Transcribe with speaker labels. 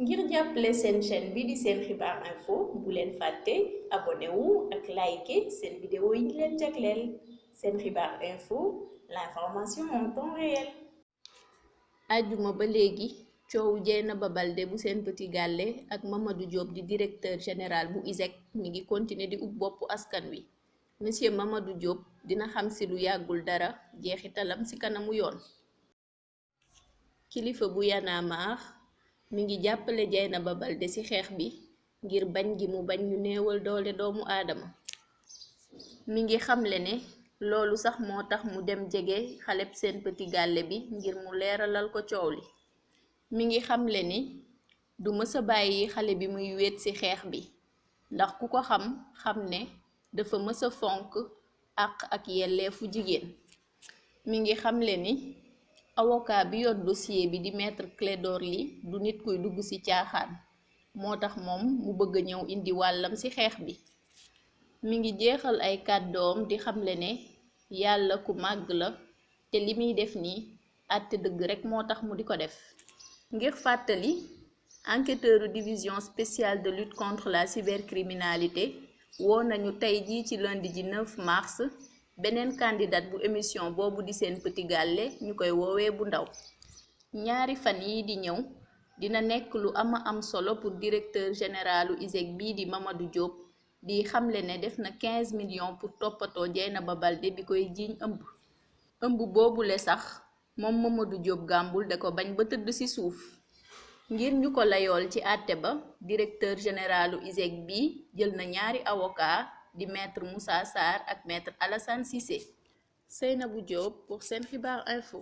Speaker 1: ngir jàppale seen chaîne bi di Sen Xibaar Info bu leen fàtte abonné wu ak like seen vidéo yi ñu leen jagleel Sen Xibaar Info l'information en temps réel. ajjuma ba léegi coowu Dieynaba Balde bu Sen Petit Gallé ak Mamadou Diop di directeur général bu ISEG mi ngi continuer di ub boppu askan wi monsieur Mamadou Diop dina xam si lu yàggul dara jeexitalam ci kanamu yoon. kilifa bu Y'en a marre mi ngi jàppale Dieynaba Balde ci xeex bi ngir bañ gi mu bañ ñu néewal doole doomu aadama. mi ngi xamle ne loolu sax moo tax mu dem jege xaleb Sen Petit Gallé bi ngir mu leeralal ko coow li. mi ngi xamle ni du mësa bàyyi xale bi muy wéet ci xeex bi ndax ku ko xam ne dafa mësa fonk àq ak yelleefu jigéen. mi ngi xamle ni avocat bi yor dossier bi di maître Clédor Ly du nit kuy dugg ci caaxaan moo tax moom mu bëgg ñëw indi wàllam ci xeex bi. mi ngi jeexal ay kàddoom di xamle ne yàlla ku màgg la te li muy def nii àtte dëgg rekk moo tax mu di ko def. ngir fàttali enquêteuru division spéciale de lutte contre la cybercriminalité woo nañu tey jii ci lundi ji 9 mars beneen candidate bu émission boobu di Sen Petit Gallé ñu koy woowee bu ndaw. ñaari fan yi di ñëw dina nekk lu am solo pour directeur généralu ISEG bii di Mamadou Diop di xamle ne def na 15 millions pour toppatoo Dieynaba Balde bi koy jiiñ ëmb boobule sax moom Mamadou Diop gàmbul da ko bañ ba tëdd ci suuf. ngir ñu ko layool ci àtte ba directeur généralu ISEG bi jël na ñaari avocat di maître Moussa Sarr ak maître Alassane Cissé. Seynabou Diop pour Sen Xibaar Info.